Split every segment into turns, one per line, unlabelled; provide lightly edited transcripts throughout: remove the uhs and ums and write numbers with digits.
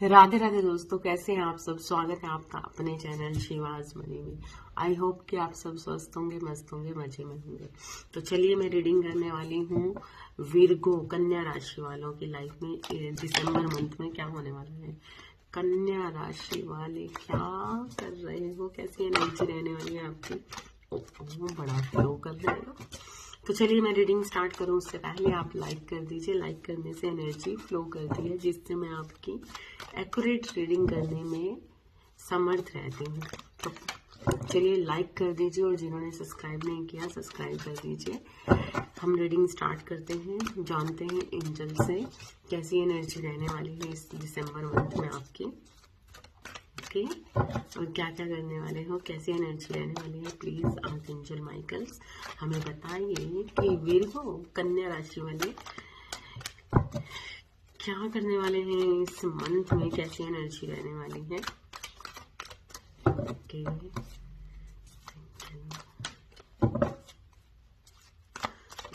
राधे राधे दोस्तों, कैसे हैं आप सब। स्वागत है आपका अपने चैनल शिवाज मनी में। आई होप कि आप सब स्वस्थ होंगे, मस्त होंगे, मजे में होंगे। तो चलिए मैं रीडिंग करने वाली हूँ विर्गो कन्या राशि वालों की लाइफ में दिसंबर मंथ में क्या होने वाला है। कन्या राशि वाले क्या कर रहे हो, कैसी एनर्जी रहने वाली है आपकी। बड़ा फ्लो कर रहे हो। तो चलिए मैं रीडिंग स्टार्ट करूं उससे पहले आप लाइक कर दीजिए। लाइक करने से एनर्जी फ्लो करती है, जिससे मैं आपकी एक्यूरेट रीडिंग करने में समर्थ रहती हूँ। तो चलिए लाइक कर दीजिए, और जिन्होंने सब्सक्राइब नहीं किया सब्सक्राइब कर दीजिए। हम रीडिंग स्टार्ट करते हैं, जानते हैं एंजल से कैसी एनर्जी रहने वाली है इस दिसंबर मंथ में आपकी। ओके, और क्या क्या करने वाले हो, कैसी एनर्जी रहने वाली है, प्लीज आर्कएंजल माइकल्स हमें बताइए कि विर्गो कन्या राशि वाले क्या करने वाले हैं इस मंथ में, कैसी एनर्जी रहने वाली है। ओके,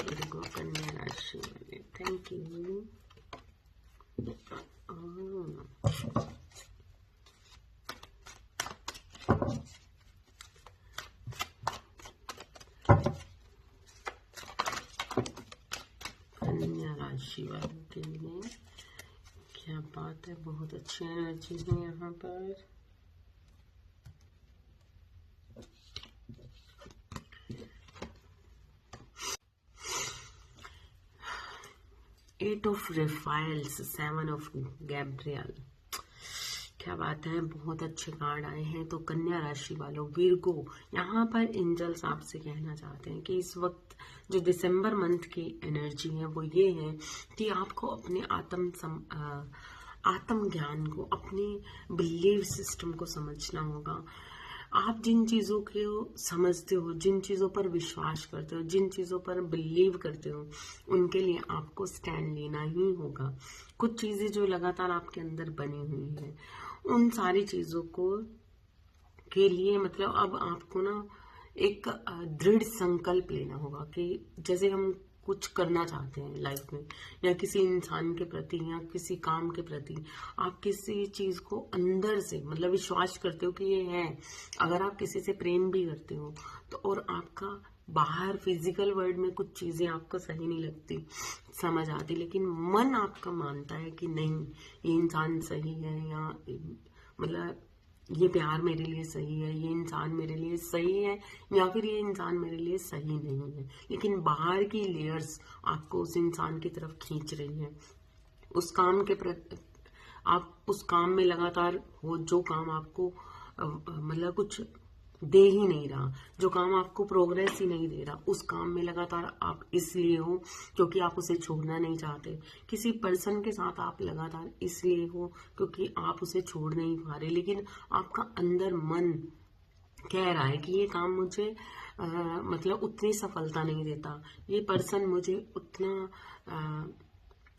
विर्गो कन्या राशि वाले, थैंक यू। कन्या राशि वालों के लिए क्या बात है, बहुत अच्छी एनर्जी है यहाँ पर। Eight of Raphaels, seven of Gabriel, क्या बात है, बहुत अच्छे कार्ड आए हैं। तो कन्या राशि वालों विर्गो, यहाँ पर एंजल्स आपसे कहना चाहते हैं कि इस वक्त जो दिसंबर मंथ की एनर्जी है वो ये है कि आपको अपने आत्म ज्ञान को, अपने बिलीव सिस्टम को समझना होगा। आप जिन चीज़ों को समझते हो, जिन चीज़ों पर विश्वास करते हो, जिन चीज़ों पर बिलीव करते हो, उनके लिए आपको स्टैंड लेना ही होगा। कुछ चीज़ें जो लगातार आपके अंदर बनी हुई हैं, उन सारी चीज़ों को के लिए मतलब अब आपको ना एक दृढ़ संकल्प लेना होगा कि जैसे हम कुछ करना चाहते हैं लाइफ में, या किसी इंसान के प्रति या किसी काम के प्रति, आप किसी चीज को अंदर से मतलब विश्वास करते हो कि ये है। अगर आप किसी से प्रेम भी करते हो तो, और आपका बाहर फिजिकल वर्ल्ड में कुछ चीजें आपको सही नहीं लगती, समझ आती, लेकिन मन आपका मानता है कि नहीं ये इंसान सही है, या मतलब ये प्यार मेरे लिए सही है, ये इंसान मेरे लिए सही है, या फिर ये इंसान मेरे लिए सही नहीं है, लेकिन बाहर की लेयर्स आपको उस इंसान की तरफ खींच रही है। उस काम के प्रति आप उस काम में लगातार हो, जो काम आपको मतलब कुछ दे ही नहीं रहा, जो काम आपको प्रोग्रेस ही नहीं दे रहा, उस काम में लगातार आप इसलिए हो क्योंकि आप उसे छोड़ना नहीं चाहते। किसी पर्सन के साथ आप लगातार इसलिए हो क्योंकि आप उसे छोड़ नहीं पा रहे, लेकिन आपका अंदर मन कह रहा है कि ये काम मुझे मतलब उतनी सफलता नहीं देता, ये पर्सन मुझे उतना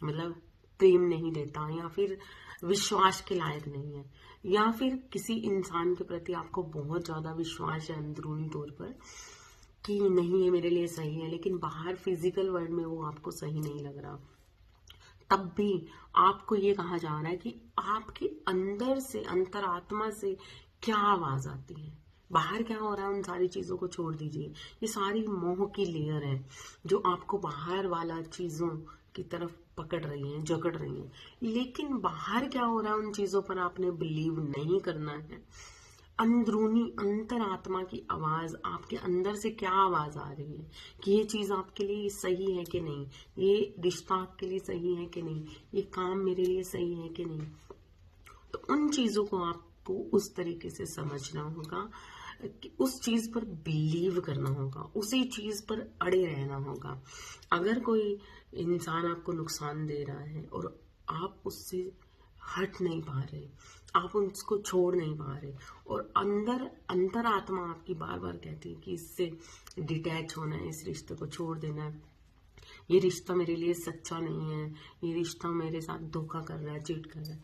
मतलब प्रेम नहीं देता, या फिर विश्वास के लायक नहीं है, या फिर किसी इंसान के प्रति आपको बहुत ज्यादा विश्वास है अंदरूनी तौर पर कि नहीं ये मेरे लिए सही है, लेकिन बाहर फिजिकल वर्ल्ड में वो आपको सही नहीं लग रहा। तब भी आपको ये कहा जा रहा है कि आपके अंदर से, अंतरात्मा से क्या आवाज आती है, बाहर क्या हो रहा है, उन सारी चीजों को छोड़ दीजिए। ये सारी मोह की लेयर है जो आपको बाहर वाला चीजों की तरफ पकड़ रही है, जकड़ रही है, लेकिन बाहर क्या हो रहा है उन चीजों पर आपने बिलीव नहीं करना है। अंदरूनी अंतरात्मा की आवाज, आपके अंदर से क्या आवाज आ रही है कि ये चीज आपके लिए सही है कि नहीं, ये रिश्ता आपके लिए सही है कि नहीं, ये काम मेरे लिए सही है कि नहीं। तो उन चीजों को आपको उस तरीके से समझना होगा कि उस चीज पर बिलीव करना होगा, उसी चीज पर अड़े रहना होगा। अगर कोई इंसान आपको नुकसान दे रहा है और आप उससे हट नहीं पा रहे, आप उसको छोड़ नहीं पा रहे, और अंतरात्मा आपकी बार बार कहती है कि इससे डिटैच होना है, इस रिश्ते को छोड़ देना है, ये रिश्ता मेरे लिए सच्चा नहीं है, ये रिश्ता मेरे साथ धोखा कर रहा है, चीट कर रहा है,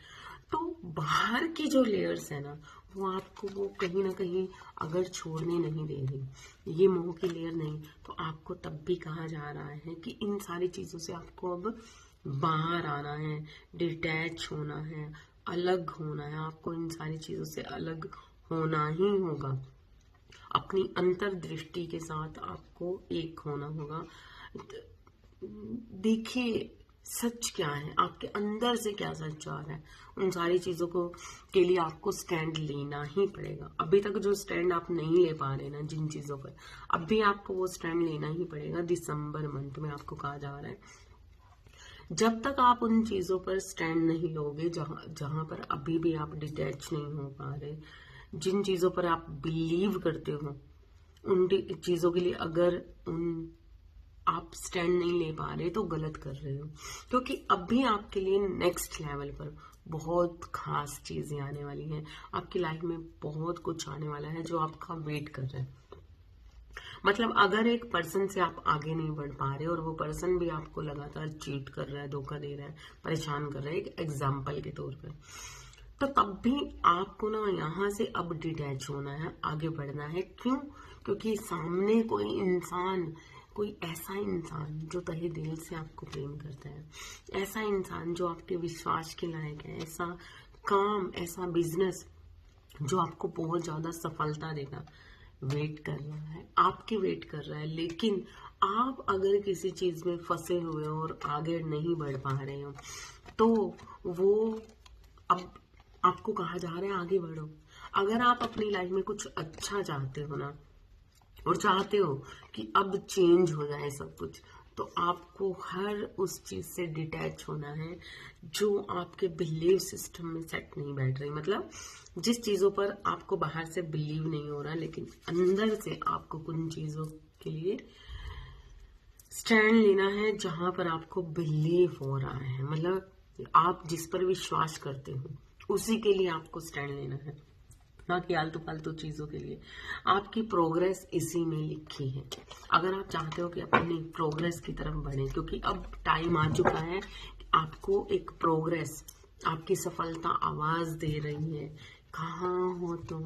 तो बाहर की जो लेयर्स है ना, वो आपको वो कहीं ना कहीं अगर छोड़ने नहीं दे रही, ये मोह की लेयर नहीं, तो आपको तब भी कहा जा रहा है कि इन सारी चीजों से आपको अब बाहर आना है, डिटैच होना है, अलग होना है, आपको इन सारी चीजों से अलग होना ही होगा। अपनी अंतर्दृष्टि के साथ आपको एक होना होगा। देखिए सच क्या है, आपके अंदर से क्या सच आ रहा है, उन सारी चीजों को के लिए आपको स्टैंड लेना ही पड़ेगा। अभी तक जो स्टैंड आप नहीं ले पा रहे ना जिन चीजों पर, अभी आपको वो स्टैंड लेना ही पड़ेगा। दिसंबर मंथ में आपको कहा जा रहा है, जब तक आप उन चीजों पर स्टैंड नहीं लोगे जहां पर अभी भी आप डिटैच नहीं हो पा रहे, जिन चीजों पर आप बिलीव करते हो, उन चीजों के लिए अगर आप स्टैंड नहीं ले पा रहे तो गलत कर रहे हो। क्योंकि अभी आपके लिए नेक्स्ट लेवल पर बहुत खास चीजें आने वाली हैं। आपकी लाइफ में बहुत कुछ आने वाला है जो आपका वेट कर रहा है। मतलब अगर एक पर्सन से आप आगे नहीं बढ़ पा रहे और वो पर्सन भी आपको लगातार चीट कर रहा है, धोखा दे रहा है, परेशान कर रहा है, एक एग्जाम्पल के तौर पर, तो तब भी आपको ना यहाँ से अब डिटैच होना है, आगे बढ़ना है। क्यों? क्योंकि सामने कोई ऐसा इंसान जो तहे दिल से आपको प्रेम करता है, ऐसा इंसान जो आपके विश्वास के लायक है, ऐसा काम, ऐसा बिजनेस जो आपको बहुत ज्यादा सफलता देगा, वेट कर रहा है, आपकी वेट कर रहा है। लेकिन आप अगर किसी चीज में फंसे हुए हो और आगे नहीं बढ़ पा रहे हो, तो वो अब आपको कहा जा रहा है आगे बढ़ो। अगर आप अपनी लाइफ में कुछ अच्छा चाहते हो ना, और चाहते हो कि अब चेंज हो जाए सब कुछ, तो आपको हर उस चीज से डिटैच होना है जो आपके बिलीव सिस्टम में सेट नहीं बैठ रही। मतलब जिस चीजों पर आपको बाहर से बिलीव नहीं हो रहा, लेकिन अंदर से आपको कुछ चीजों के लिए स्टैंड लेना है जहां पर आपको बिलीव हो रहा है। मतलब आप जिस पर विश्वास करते हो उसी के लिए आपको स्टैंड लेना है, ना कि आलतू फालतू चीजों के लिए। आपकी प्रोग्रेस इसी में लिखी है। अगर आप चाहते हो कि अपनी प्रोग्रेस की तरफ बढ़े, क्योंकि अब टाइम आ चुका है कि आपको एक प्रोग्रेस, आपकी सफलता आवाज दे रही है। कहाँ हो तुम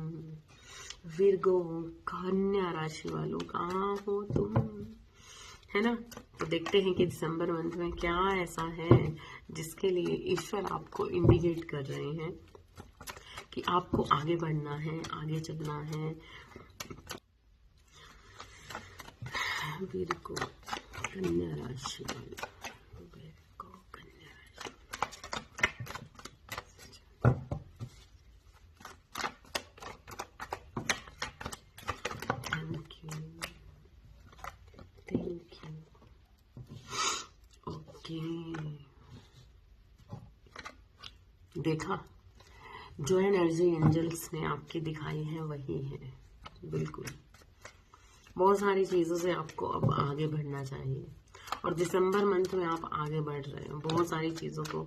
विर्गो, कन्या राशि वालों, कहाँ हो तुम, है ना? तो देखते हैं कि दिसंबर मंथ में क्या ऐसा है जिसके लिए ईश्वर आपको इंडिकेट कर रहे हैं कि आपको आगे बढ़ना है, आगे चलना है। विर्गो कन्या राशि वाले, विर्गो कन्या राशि, thank you, thank you. Okay, देखा, जो एनर्जी एंजल्स ने आपकी दिखाई है वही है। बिल्कुल, बहुत सारी चीजों से आपको अब आगे बढ़ना चाहिए, और दिसंबर मंथ में आप आगे बढ़ रहे हो। बहुत सारी चीजों को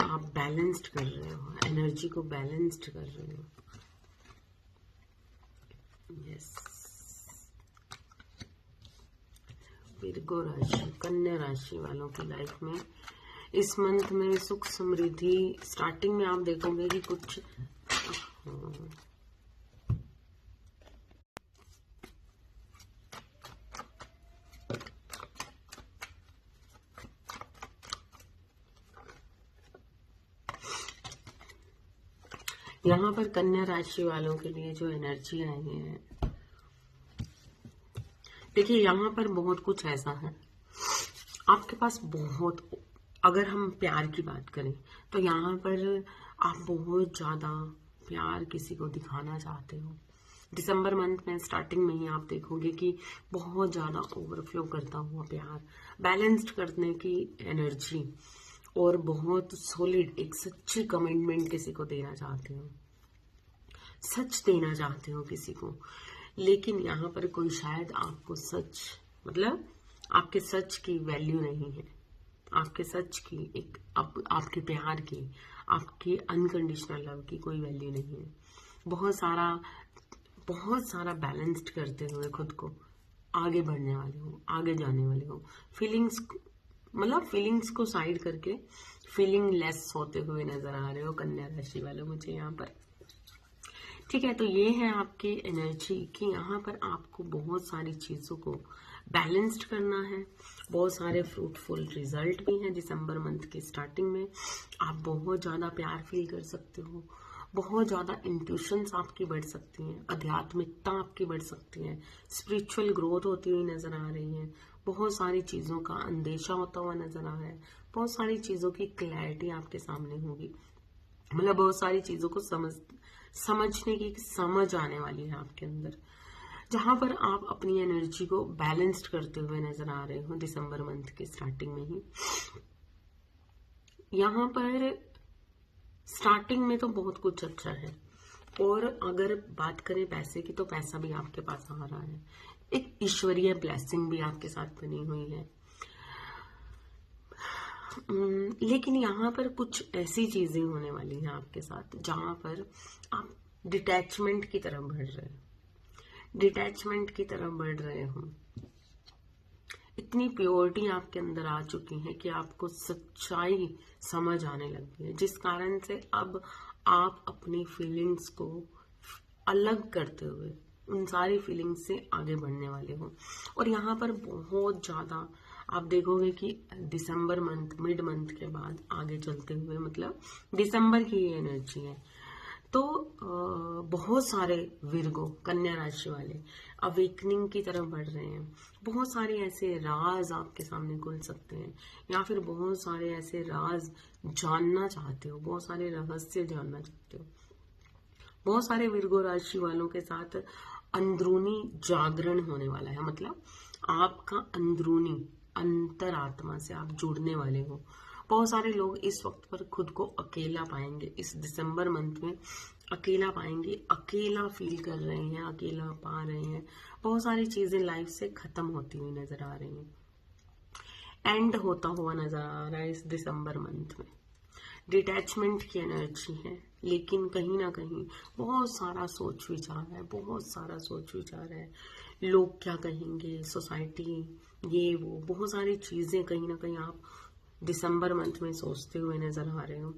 आप बैलेंस्ड कर रहे हो, एनर्जी को बैलेंस्ड कर रहे हो। यस, विर्गो राशि, कन्या राशि वालों की लाइफ में इस मंथ में सुख समृद्धि, स्टार्टिंग में आप देखोगे कि कुछ यहाँ पर कन्या राशि वालों के लिए जो एनर्जी आई है, देखिए यहाँ पर बहुत कुछ ऐसा है आपके पास बहुत, अगर हम प्यार की बात करें तो यहाँ पर आप बहुत ज्यादा प्यार किसी को दिखाना चाहते हो। दिसंबर मंथ में स्टार्टिंग में ही आप देखोगे कि बहुत ज्यादा ओवरफ्लो करता हुआ प्यार, बैलेंस्ड करने की एनर्जी, और बहुत सॉलिड एक सच्ची कमिटमेंट किसी को देना चाहते हो, सच देना चाहते हो किसी को। लेकिन यहाँ पर कोई शायद आपको सच, मतलब आपके सच की वैल्यू नहीं है, आपके सच की एक आपके प्यार की, आपके अनकंडीशनल लव की कोई वैल्यू नहीं है। बहुत सारा बैलेंस्ड करते हुए खुद को आगे बढ़ने वाले हो, आगे जाने वाले हो। फीलिंग्स को साइड करके फीलिंग लेस होते हुए नजर आ रहे हो कन्या राशि वालों मुझे यहाँ पर। ठीक है, तो ये है आपकी एनर्जी कि यहाँ पर आपको बहुत सारी चीजों को बैलेंस्ड करना है। बहुत सारे फ्रूटफुल रिजल्ट भी हैं दिसंबर मंथ के स्टार्टिंग में। आप बहुत ज़्यादा प्यार फील कर सकते हो, बहुत ज़्यादा इंट्यूशंस आपकी बढ़ सकती हैं, आध्यात्मिकता आपकी बढ़ सकती है, स्पिरिचुअल ग्रोथ होती हुई नजर आ रही है, बहुत सारी चीज़ों का अंदेशा होता हुआ नजर आ रहा है, बहुत सारी चीज़ों की क्लैरिटी आपके सामने होगी। मतलब बहुत सारी चीज़ों को समझने की समझ आने वाली है आपके अंदर, जहां पर आप अपनी एनर्जी को बैलेंस्ड करते हुए नजर आ रहे हो दिसंबर मंथ के स्टार्टिंग में ही। यहाँ पर स्टार्टिंग में तो बहुत कुछ अच्छा है, और अगर बात करें पैसे की तो पैसा भी आपके पास आ रहा है, एक ईश्वरीय ब्लेसिंग भी आपके साथ बनी हुई है। लेकिन यहाँ पर कुछ ऐसी चीजें होने वाली हैं आपके साथ जहां पर आप डिटैचमेंट की तरफ बढ़ रहे हैं, डिटैचमेंट की तरफ बढ़ रहे हो। इतनी प्योरिटी आपके अंदर आ चुकी है कि आपको सच्चाई समझ आने लगी है, जिस कारण से अब आप अपनी फीलिंग्स को अलग करते हुए उन सारी फीलिंग्स से आगे बढ़ने वाले हो। और यहाँ पर बहुत ज्यादा आप देखोगे कि दिसंबर मंथ, मिड मंथ के बाद आगे चलते हुए, मतलब दिसंबर की ये एनर्जी है, तो बहुत सारे विर्गो, कन्या राशि वाले अवेकनिंग की तरफ बढ़ रहे हैं। बहुत सारे ऐसे राज आपके सामने खुल सकते हैं, या फिर बहुत सारे ऐसे राज जानना चाहते हो, बहुत सारे रहस्य जानना चाहते हो। बहुत सारे विर्गो राशि वालों के साथ अंदरूनी जागरण होने वाला है, मतलब आपका अंदरूनी अंतरात्मा से आप जुड़ने वाले हो। बहुत सारे लोग इस वक्त पर खुद को अकेला पाएंगे, इस दिसंबर मंथ में अकेला पाएंगे, अकेला फील कर रहे हैं, अकेला पा रहे हैं। बहुत सारी चीजें लाइफ से खत्म होती हुई नजर आ रही हैं, एंड होता हुआ नजर आ रहा है इस दिसंबर मंथ में। डिटैचमेंट की एनर्जी है, लेकिन कहीं ना कहीं बहुत सारा सोच विचार है, बहुत सारा सोच विचार है। लोग क्या कहेंगे, सोसाइटी, ये वो, बहुत सारी चीजें कहीं ना कहीं आप दिसंबर मंथ में सोचते हुए नजर आ रहे हो।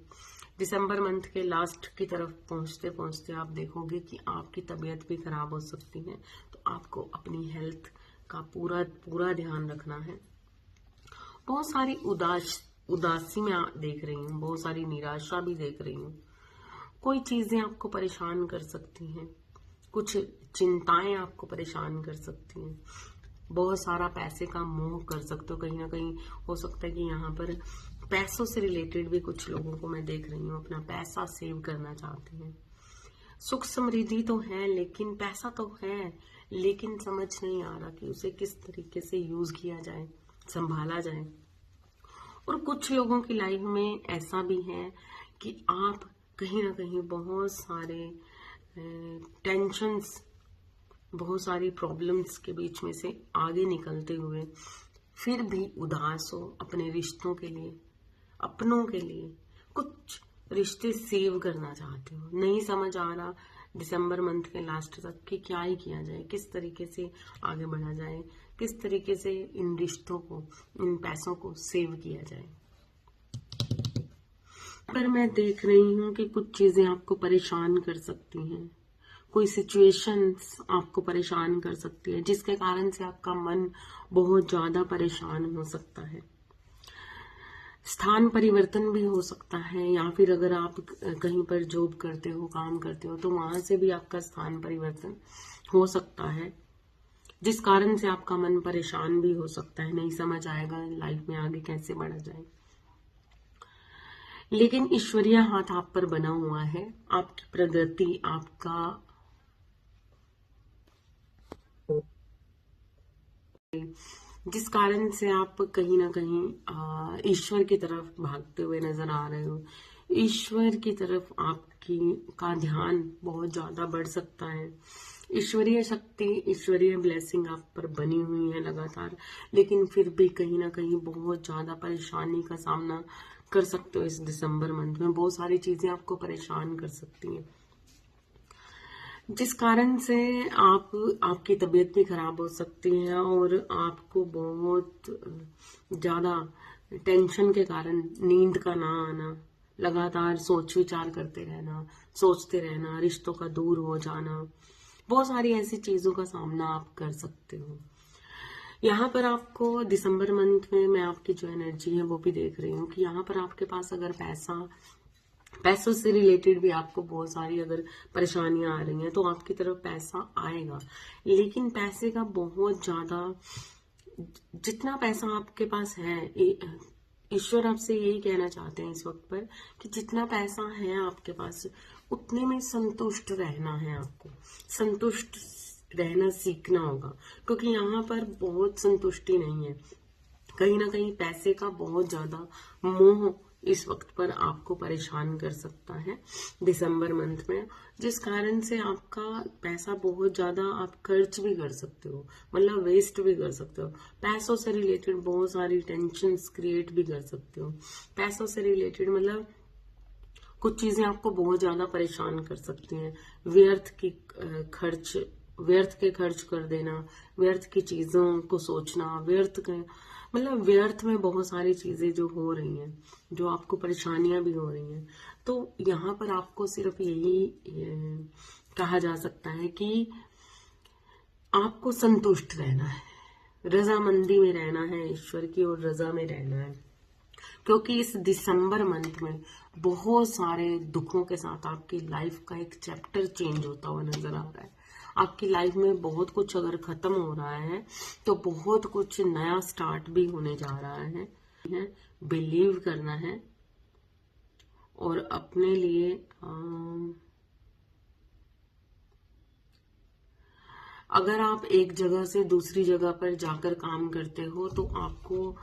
दिसंबर मंथ के लास्ट की तरफ पहुंचते पहुंचते आप देखोगे कि आपकी तबीयत भी खराब हो सकती है, तो आपको अपनी हेल्थ का पूरा पूरा ध्यान रखना है। बहुत सारी उदासी में देख रही हूँ, बहुत सारी निराशा भी देख रही हूँ। कोई चीजें आपको परेशान कर सकती हैं, कुछ चिंताएं आपको परेशान कर सकती हैं। बहुत सारा पैसे का मोह कर सकते हो, कहीं ना कहीं हो सकता है कि यहाँ पर पैसों से रिलेटेड भी कुछ लोगों को मैं देख रही हूँ, अपना पैसा सेव करना चाहते हैं। सुख समृद्धि तो है, लेकिन पैसा तो है, लेकिन समझ नहीं आ रहा कि उसे किस तरीके से यूज किया जाए, संभाला जाए। और कुछ लोगों की लाइफ में ऐसा भी है कि आप कहीं ना कहीं बहुत सारे टेंशन्स, बहुत सारी प्रॉब्लम्स के बीच में से आगे निकलते हुए फिर भी उदास हो अपने रिश्तों के लिए, अपनों के लिए। कुछ रिश्ते सेव करना चाहते हो, नहीं समझ आ रहा दिसंबर मंथ के लास्ट तक कि क्या ही किया जाए, किस तरीके से आगे बढ़ा जाए, किस तरीके से इन रिश्तों को, इन पैसों को सेव किया जाए। पर मैं देख रही हूँ कि कुछ चीजें आपको परेशान कर सकती हैं, कोई सिचुएशंस आपको परेशान कर सकती है, जिसके कारण से आपका मन बहुत ज्यादा परेशान हो सकता है। स्थान परिवर्तन भी हो सकता है, या फिर अगर आप कहीं पर जॉब करते हो, काम करते हो, तो वहां से भी आपका स्थान परिवर्तन हो सकता है, जिस कारण से आपका मन परेशान भी हो सकता है, नहीं समझ आएगा लाइफ में आगे कैसे बढ़ा जाए। लेकिन ईश्वरीय हाथ आप पर बना हुआ है, आपकी प्रगति, आपका जिस कारण से आप कहीं ना कहीं ईश्वर की तरफ भागते हुए नजर आ रहे हो। ईश्वर की तरफ आपकी का ध्यान बहुत ज्यादा बढ़ सकता है। ईश्वरीय शक्ति, ईश्वरीय ब्लेसिंग आप पर बनी हुई है लगातार, लेकिन फिर भी कहीं ना कहीं बहुत ज्यादा परेशानी का सामना कर सकते हो। इस दिसंबर मंथ में बहुत सारी चीजें आपको परेशान कर सकती हैं, जिस कारण से आपकी तबीयत भी खराब हो सकती है, और आपको बहुत ज्यादा टेंशन के कारण नींद का ना आना, लगातार सोच विचार करते रहना, सोचते रहना, रिश्तों का दूर हो जाना, बहुत सारी ऐसी चीजों का सामना आप कर सकते हो। यहाँ पर आपको दिसंबर मंथ में मैं आपकी जो एनर्जी है वो भी देख रही हूँ कि यहाँ पर आपके पास अगर पैसों से रिलेटेड भी आपको बहुत सारी अगर परेशानियां आ रही हैं तो आपकी तरफ पैसा आएगा, लेकिन पैसे का बहुत ज्यादा, जितना पैसा आपके पास है, ईश्वर आपसे यही कहना चाहते हैं इस वक्त पर कि जितना पैसा है आपके पास उतने में संतुष्ट रहना है। आपको संतुष्ट रहना सीखना होगा, क्योंकि यहाँ पर बहुत संतुष्टि नहीं है। कहीं ना कहीं पैसे का बहुत ज्यादा मोह इस वक्त पर आपको परेशान कर सकता है दिसंबर मंथ में, जिस कारण से आपका पैसा बहुत ज्यादा आप खर्च भी कर सकते हो, मतलब वेस्ट भी कर सकते हो। पैसों से रिलेटेड बहुत सारी टेंशन्स क्रिएट भी कर सकते हो। पैसों से रिलेटेड मतलब कुछ चीजें आपको बहुत ज्यादा परेशान कर सकती हैं। व्यर्थ के खर्च कर देना, व्यर्थ की चीजों को सोचना, मतलब व्यर्थ में बहुत सारी चीजें जो हो रही हैं, जो आपको परेशानियां भी हो रही हैं। तो यहाँ पर आपको सिर्फ यही कहा जा सकता है कि आपको संतुष्ट रहना है, रजामंदी में रहना है, ईश्वर की और रजा में रहना है, क्योंकि इस दिसंबर मंथ में बहुत सारे दुखों के साथ आपकी लाइफ का एक चैप्टर चेंज होता हुआ नजर आ रहा है। आपकी लाइफ में बहुत कुछ अगर खत्म हो रहा है तो बहुत कुछ नया स्टार्ट भी होने जा रहा है। बिलीव करना है और अपने लिए अगर आप एक जगह से दूसरी जगह पर जाकर काम करते हो तो आपको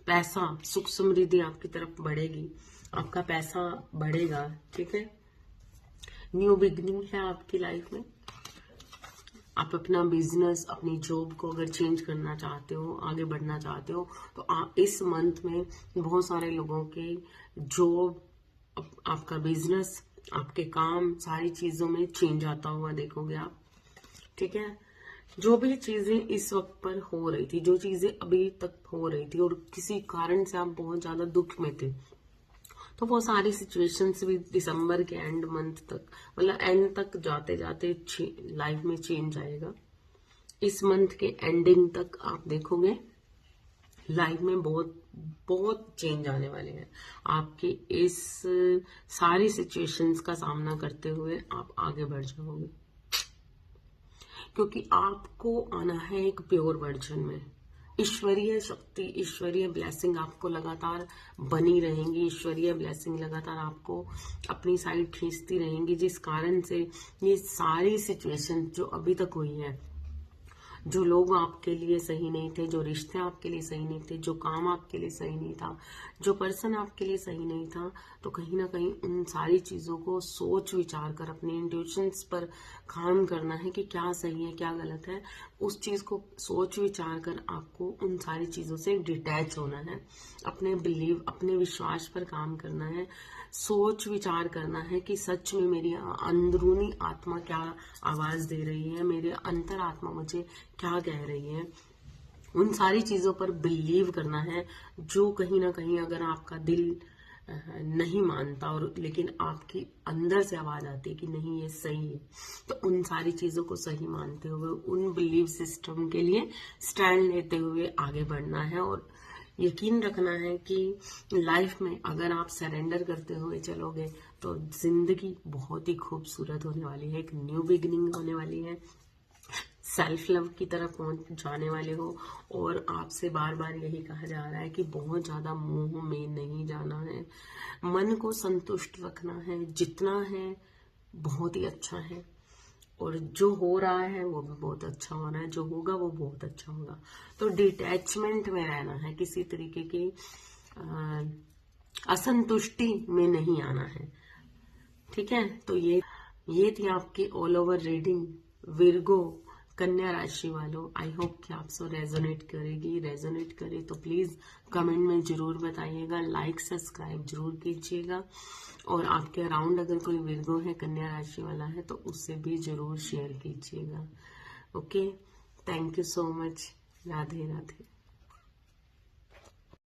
पैसा, सुख समृद्धि आपकी तरफ बढ़ेगी, आपका पैसा बढ़ेगा। ठीक है, न्यू बिगनिंग है आपकी लाइफ में। आप अपना बिजनेस, अपनी जॉब को अगर चेंज करना चाहते हो, आगे बढ़ना चाहते हो, तो आप इस मंथ में बहुत सारे लोगों के जॉब, आपका बिजनेस, आपके काम, सारी चीजों में चेंज आता हुआ देखोगे आप। ठीक है, जो भी चीजें इस वक्त पर हो रही थी, जो चीजें अभी तक हो रही थी और किसी कारण से आप बहुत ज्यादा दुख में थे, तो वो सारी सिचुएशंस भी दिसंबर के एंड मंथ तक, मतलब एंड तक जाते जाते लाइफ में चेंज आएगा। इस मंथ के एंडिंग तक आप देखोगे लाइफ में बहुत बहुत चेंज आने वाले हैं। आपकी इस सारी सिचुएशंस का सामना करते हुए आप आगे बढ़ जाओगे, क्योंकि आपको आना है एक प्योर वर्जन में। ईश्वरीय शक्ति, ईश्वरीय ब्लेसिंग आपको लगातार बनी रहेंगी, ईश्वरीय ब्लेसिंग लगातार आपको अपनी साइड खींचती रहेंगी, जिस कारण से ये सारी सिचुएशन जो अभी तक हुई है, जो लोग आपके लिए सही नहीं थे, जो रिश्ते आपके लिए सही नहीं थे, जो काम आपके लिए सही नहीं था, जो पर्सन आपके लिए सही नहीं था, तो कहीं ना कहीं उन सारी चीजों को सोच विचार कर अपने इंट्यूशंस पर काम करना है कि क्या सही है क्या गलत है। उस चीज को सोच विचार कर आपको उन सारी चीजों से डिटैच होना है, अपने विश्वास पर काम करना है, सोच विचार करना है कि सच में मेरी अंदरूनी आत्मा क्या आवाज दे रही है, मेरे अंतर आत्मा मुझे क्या कह रही है। उन सारी चीजों पर बिलीव करना है, जो कहीं ना कहीं अगर आपका दिल नहीं मानता और लेकिन आपकी अंदर से आवाज आती है कि नहीं ये सही है, तो उन सारी चीजों को सही मानते हुए उन बिलीव सिस्टम के लिए स्टैंड लेते हुए आगे बढ़ना है। और यकीन रखना है कि लाइफ में अगर आप सरेंडर करते हुए चलोगे तो जिंदगी बहुत ही खूबसूरत होने वाली है, एक न्यू बिगिनिंग होने वाली है, सेल्फ लव की तरफ पहुंच जाने वाले हो। और आपसे बार बार यही कहा जा रहा है कि बहुत ज्यादा मोह में नहीं जाना है, मन को संतुष्ट रखना है, जितना है बहुत ही अच्छा है, और जो हो रहा है वो भी बहुत अच्छा हो रहा है, जो होगा वो बहुत अच्छा होगा। तो डिटैचमेंट में रहना है, किसी तरीके की असंतुष्टि में नहीं आना है। ठीक है, तो ये थी आपकी ऑल ओवर रीडिंग विर्गो कन्या राशि वालों। आई होप कि आप सब रेजोनेट करे तो प्लीज कमेंट में जरूर बताइएगा, लाइक सब्सक्राइब जरूर कीजिएगा, और आपके अराउंड अगर कोई विर्गो है, कन्या राशि वाला है, तो उससे भी जरूर शेयर कीजिएगा। Okay, thank you so much. Radhe Radhe.